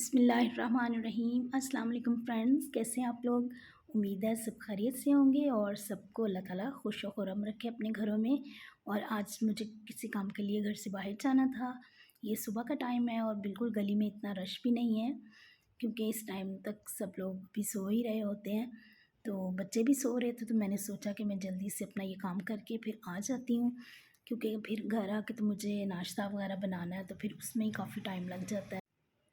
बिस्मिल्लाहिर्रहमानिर्रहीम। अस्सलाम वालेकुम फ्रेंड्स, कैसे हैं आप लोग। उम्मीद है सब खैरियत से होंगे और सबको अल्लाह ताला खुश व खुर्रम रखे अपने घरों में। और आज मुझे किसी काम के लिए घर से बाहर जाना था। ये सुबह का टाइम है और बिल्कुल गली में इतना रश भी नहीं है, क्योंकि इस टाइम तक सब लोग भी सो ही रहे होते हैं। तो बच्चे भी सो रहे थे, तो मैंने सोचा कि मैं जल्दी से अपना ये काम करके फिर आ जाती हूँ, क्योंकि फिर घर आके तो मुझे नाश्ता वगैरह बनाना है, तो फिर उसमें ही काफ़ी टाइम लग जाता है।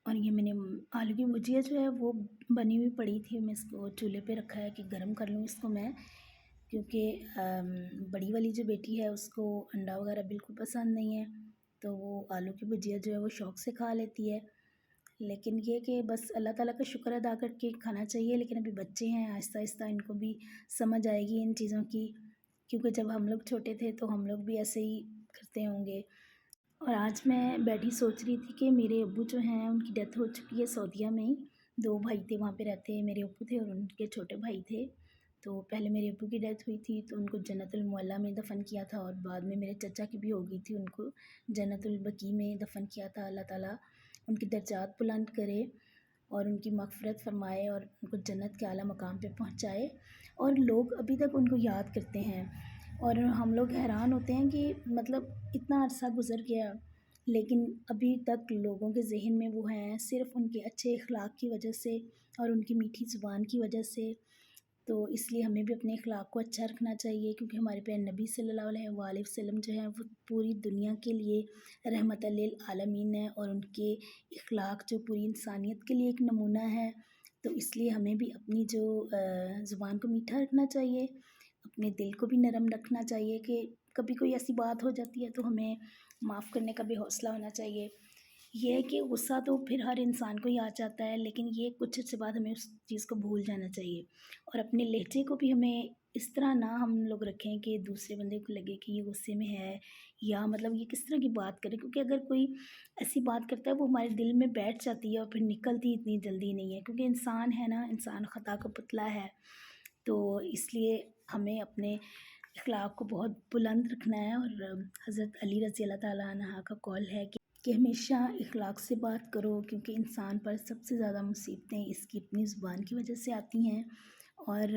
और ये मैंने आलू की भुजिया जो है वो बनी हुई पड़ी थी, मैं इसको चूल्हे पे रखा है कि गर्म कर लूँ इसको मैं, क्योंकि बड़ी वाली जो बेटी है उसको अंडा वगैरह बिल्कुल पसंद नहीं है, तो वो आलू की भुजिया जो है वो शौक़ से खा लेती है। लेकिन ये कि बस अल्लाह ताला का शुक्र अदा करके खाना चाहिए, लेकिन अभी बच्चे हैं, आहिस्ता आहिस्ता इनको भी समझ आएगी इन चीज़ों की, क्योंकि जब हम लोग छोटे थे तो हम लोग भी ऐसे ही करते होंगे। और आज मैं बैठी सोच रही थी कि मेरे अब्बू जो हैं उनकी डेथ हो चुकी है सऊदीया में ही। 2 भाई थे वहाँ पे रहते, मेरे अब्बू थे और उनके छोटे भाई थे। तो पहले मेरे अब्बू की डेथ हुई थी तो उनको जन्नतुल मुअल्ला में दफ़न किया था, और बाद में मेरे चाचा की भी हो गई थी, उनको जन्नतुल बकी में दफ़न किया था। अल्लाह ताला उनकी दर्जात बुलंद करे और उनकी मग़फ़िरत फ़रमाए और उनको जन्नत के आला मकाम पे पहुँचाए। और लोग अभी तक उनको याद करते हैं, और हम लोग हैरान होते हैं कि मतलब इतना अरसा गुज़र गया, लेकिन अभी तक लोगों के ज़हन में वो हैं, सिर्फ़ उनके अच्छे अखलाक की वजह से और उनकी मीठी ज़ुबान की वजह से। तो इसलिए हमें भी अपने अखलाक को अच्छा रखना चाहिए, क्योंकि हमारे प्यारे नबी सल्लल्लाहु अलैहि वसल्लम जो हैं वो पूरी दुनिया के लिए रहमतल लिल आलमीन है, और उनके अखलाक जो पूरी इंसानियत के लिए एक नमूना है। तो इसलिए हमें भी अपनी जो ज़ुबान को मीठा रखना चाहिए, अपने दिल को भी नरम रखना चाहिए कि कभी कोई ऐसी बात हो जाती है तो हमें माफ़ करने का भी हौसला होना चाहिए। ये है कि गुस्सा तो फिर हर इंसान को ही आ जाता है, लेकिन ये कुछ अच्छे बाद हमें उस चीज़ को भूल जाना चाहिए, और अपने लहजे को भी हमें इस तरह ना हम लोग रखें कि दूसरे बंदे को लगे कि ये गुस्से में है, या मतलब ये किस तरह की बात करे, क्योंकि अगर कोई ऐसी बात करता है वो हमारे दिल में बैठ जाती है और फिर निकलती इतनी जल्दी नहीं है, क्योंकि इंसान है ना, इंसान ख़ता का पुतला है। तो इसलिए हमें अपने अखलाक को बहुत बुलंद रखना है, और हज़रत अली रज़ी अल्लाह ताला अन्हा का कौल है कि हमेशा अखलाक से बात करो, क्योंकि इंसान पर सबसे ज़्यादा मुसीबतें इसकी अपनी ज़ुबान की वजह से आती हैं। और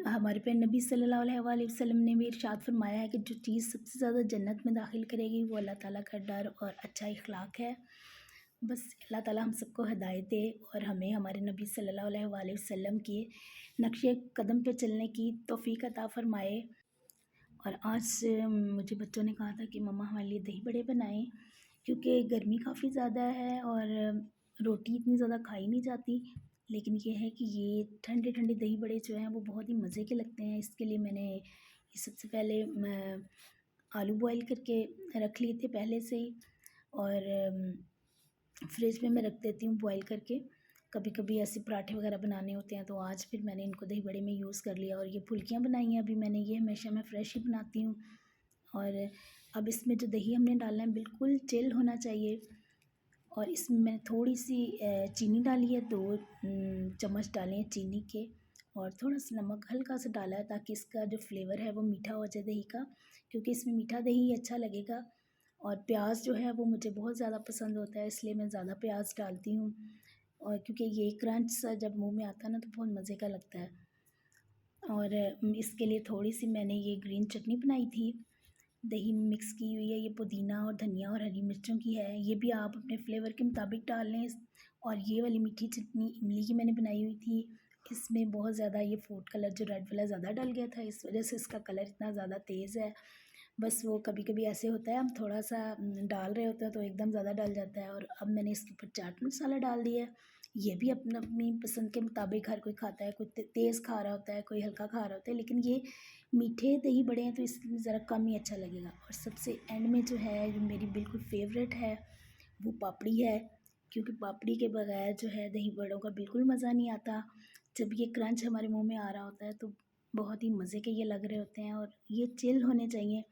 हमारे पे नबी सल्लल्लाहु अलैहि वसल्लम ने भी इरशाद फरमाया है कि जो चीज़ सबसे ज़्यादा जन्नत में दाखिल करेगी वो अल्लाह ताला का डर और अच्छा अखलाक है। बस अल्लाह ताला हम सबको हिदायत दे और हमें हमारे नबी सल्लल्लाहु अलैहि वसल्लम के नक्शे कदम पे चलने की तौफ़ीक अता फ़रमाए। और आज मुझे बच्चों ने कहा था कि मम्मा हमारे लिए दही बड़े बनाएं, क्योंकि गर्मी काफ़ी ज़्यादा है और रोटी इतनी ज़्यादा खाई नहीं जाती। लेकिन ये है कि ये ठंडे ठंडे दही बड़े जो हैं वो बहुत ही मज़े के लगते हैं। इसके लिए मैंने ये सबसे पहले आलू बॉईल करके रख लिए थे पहले से ही, और फ्रिज में मैं रख देती हूँ बॉईल करके। कभी कभी ऐसे पराठे वगैरह बनाने होते हैं तो आज फिर मैंने इनको दही बड़े में यूज़ कर लिया, और ये फुल्कियाँ बनाई हैं अभी मैंने, ये हमेशा मैं फ्रेश ही बनाती हूँ। और अब इसमें जो दही हमने डालना है बिल्कुल चिल होना चाहिए, और इसमें मैंने थोड़ी सी चीनी डाली है, 2 चम्मच डाले हैं चीनी के, और थोड़ा सा नमक हल्का सा डाला है ताकि इसका जो फ्लेवर है वो मीठा हो जाए दही का, क्योंकि इसमें मीठा दही अच्छा लगेगा। और प्याज जो है वो मुझे बहुत ज़्यादा पसंद होता है, इसलिए मैं ज़्यादा प्याज डालती हूँ, और क्योंकि ये क्रंच सा जब मुंह में आता है ना तो बहुत मज़े का लगता है। और इसके लिए थोड़ी सी मैंने ये ग्रीन चटनी बनाई थी, दही में मिक्स की हुई है, ये पुदीना और धनिया और हरी मिर्चों की है, ये भी आप अपने फ्लेवर के मुताबिक डाल लें। और ये वाली मीठी चटनी इमली की मैंने बनाई हुई थी, इसमें बहुत ज़्यादा ये फूड कलर जो रेड वाला ज़्यादा डल गया था, इस वजह से इसका कलर इतना ज़्यादा तेज़ है। बस वो कभी कभी ऐसे होता है, हम थोड़ा सा डाल रहे होते हैं तो एकदम ज़्यादा डल जाता है। और अब मैंने इसके ऊपर चाट मसाला डाल दिया है। ये भी अपना अपनी पसंद के मुताबिक हर कोई खाता है, कोई तेज़ खा रहा होता है, कोई हल्का खा रहा होता है, लेकिन ये मीठे दही बड़े हैं तो इसलिए ज़रा कम ही अच्छा लगेगा। और सबसे एंड में जो है, जो मेरी बिल्कुल फेवरेट है, वो पापड़ी है, क्योंकि पापड़ी के बगैर जो है दही बड़ों का बिल्कुल मज़ा नहीं आता। जब ये क्रंच हमारे मुंह में आ रहा होता है तो बहुत ही मज़े के ये लग रहे होते हैं, और ये चिल होने चाहिए।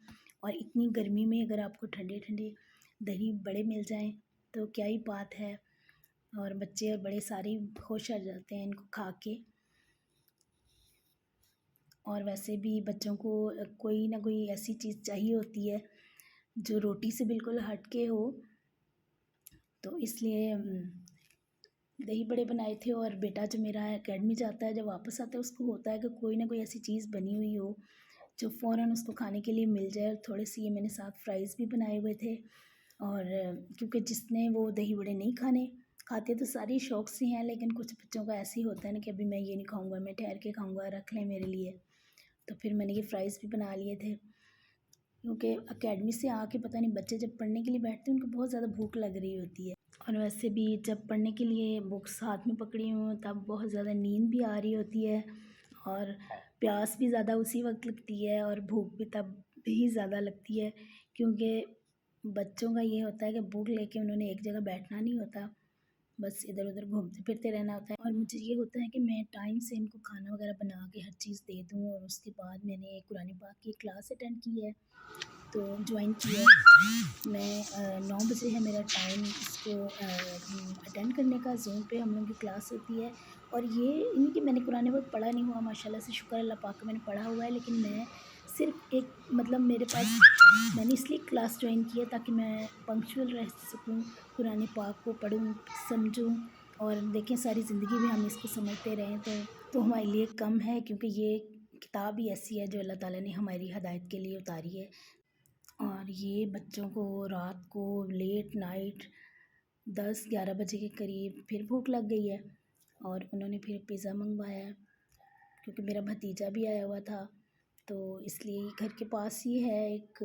और इतनी गर्मी में अगर आपको ठंडे ठंडे दही बड़े मिल जाएं तो क्या ही बात है, और बच्चे और बड़े सारे खुश हो जाते हैं इनको खा के। और वैसे भी बच्चों को कोई ना कोई ऐसी चीज़ चाहिए होती है जो रोटी से बिल्कुल हट के हो, तो इसलिए दही बड़े बनाए थे। और बेटा जो मेरा एकेडमी जाता है, जब वापस आता है उसको होता है कि कोई ना कोई ऐसी चीज़ बनी हुई हो जो फ़ौरन उसको खाने के लिए मिल जाए। और थोड़े से ये मैंने साथ फ्राइज़ भी बनाए हुए थे। और क्योंकि जिसने वो दही बड़े नहीं खाने, खाते तो सारे शौक से हैं, लेकिन कुछ बच्चों का ऐसे ही होता है ना कि अभी मैं ये नहीं खाऊंगा, मैं ठहर के खाऊंगा, रख लें मेरे लिए। तो फिर मैंने ये फ्राइज़ भी बना लिए थे। क्योंकि एकेडमी से आके पता नहीं, बच्चे जब पढ़ने के लिए बैठते हैं उनको बहुत ज़्यादा भूख लग रही होती है। और वैसे भी जब पढ़ने के लिए बुक्स हाथ में पकड़ी हूँ तब बहुत ज़्यादा नींद भी आ रही होती है। और प्यास भी ज़्यादा उसी वक्त लगती है और भूख भी तब भी ज़्यादा लगती है। क्योंकि बच्चों का ये होता है कि बुक लेके उन्होंने एक जगह बैठना नहीं होता, बस इधर उधर घूमते फिरते रहना होता है। और मुझे ये होता है कि मैं टाइम से इनको खाना वगैरह बना के हर चीज़ दे दूँ। और उसके बाद मैंने कुरान पाक की क्लास अटेंड की है, तो ज्वाइन किया है। मैं 9 बजे है मेरा टाइम इसको अटेंड करने का। ज़ूम पे हम लोगों की क्लास होती है। और ये नहीं कि मैंने कुरान पाक पढ़ा नहीं हुआ, माशाल्लाह से शुक्र अल्लाह पाक का, मैंने पढ़ा हुआ है। लेकिन मैं सिर्फ एक मतलब मेरे पास, मैंने इसलिए क्लास ज्वाइन की है ताकि मैं पंक्चुअल रह सकूँ, कुरान पाक को पढूँ, समझूँ। और देखें सारी ज़िंदगी में हम इसको समझते रहें तो हमारे लिए कम है। क्योंकि ये किताब ही ऐसी है जो अल्लाह ताला ने हमारी हिदायत के लिए उतारी है। और ये बच्चों को रात को लेट नाइट 10-11 बजे के करीब फिर भूख लग गई है। और उन्होंने फिर पिज़्ज़ा मंगवाया है, क्योंकि मेरा भतीजा भी आया हुआ था। तो इसलिए घर के पास ही है एक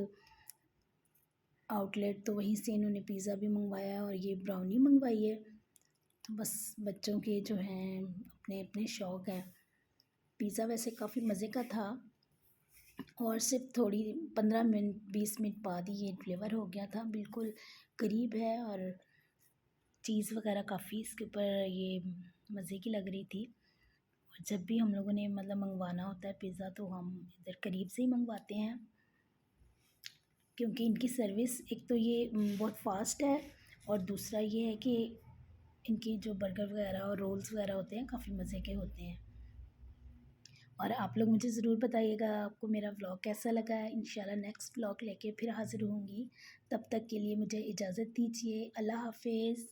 आउटलेट, तो वहीं से इन्होंने पिज़्ज़ा भी मंगवाया है और ये ब्राउनी मंगवाई है। तो बस बच्चों के जो हैं अपने अपने शौक़ हैं। पिज़्ज़ा वैसे काफ़ी मज़े का था, और सिर्फ थोड़ी 15 मिनट 20 मिनट बाद ही ये डिलीवर हो गया था, बिल्कुल करीब है। और चीज़ वगैरह काफ़ी इसके ऊपर ये मज़े की लग रही थी। और जब भी हम लोगों ने मतलब मंगवाना होता है पिज़्ज़ा, तो हम इधर करीब से ही मंगवाते हैं। क्योंकि इनकी सर्विस एक तो ये बहुत फास्ट है, और दूसरा ये है कि इनकी जो बर्गर वगैरह और रोल्स वगैरह होते हैं काफ़ी मज़े के होते हैं। और आप लोग मुझे ज़रूर बताइएगा आपको मेरा व्लॉग कैसा लगा है। इंशाल्लाह नेक्स्ट व्लॉग लेके फिर हाज़िर होंगी। तब तक के लिए मुझे इजाज़त दीजिए। अल्लाह हाफ़िज़।